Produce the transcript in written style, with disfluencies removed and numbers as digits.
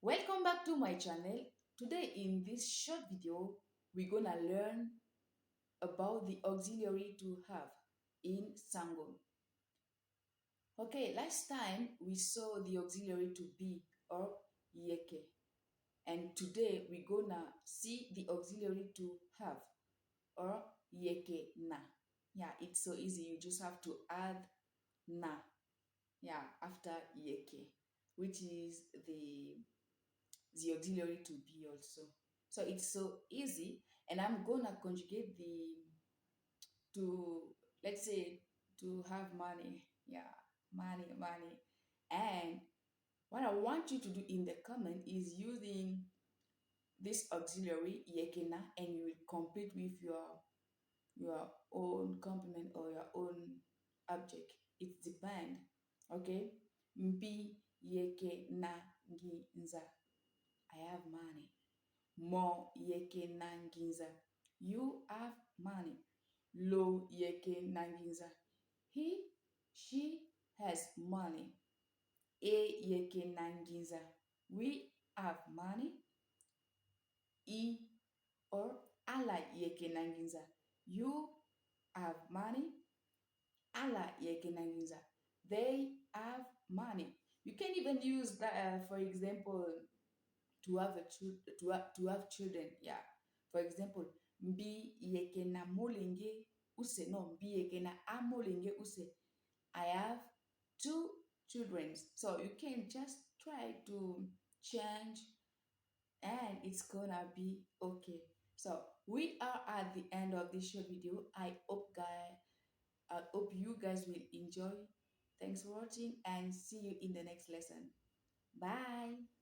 Welcome back to my channel. Today in this short video, we're gonna learn about the auxiliary to have in Sango. Okay, last time we saw the auxiliary to be or Yeke. And today we're gonna see the auxiliary to have or Yeke na. Yeah, it's so easy. You just have to add na, yeah, after Yeke, which is the auxiliary to be also. So it's so easy, and I'm gonna conjugate the to, let's say, to have money. Yeah, money. And what I want you to do in the comment is using this auxiliary yekena, and you will complete with your own complement or your own object. It depends. Okay. Mbi yeke na ngîza. I have money. Mo Yeke ngîza. You have money. Lo Yeke ngîza. He, she has money. E Yeke ngîza. We have money. I or ala Yeke ngîza. You have money. Ala Yeke ngîza. They have money. You can even use that, for example, to have children. Yeah. For example, mbi yeke na molenge use. No, mbi yeke na amolenge use. I have two children. So you can just try to change and it's gonna be okay. So we are at the end of this short video. I hope you guys will enjoy. Thanks for watching and see you in the next lesson. Bye.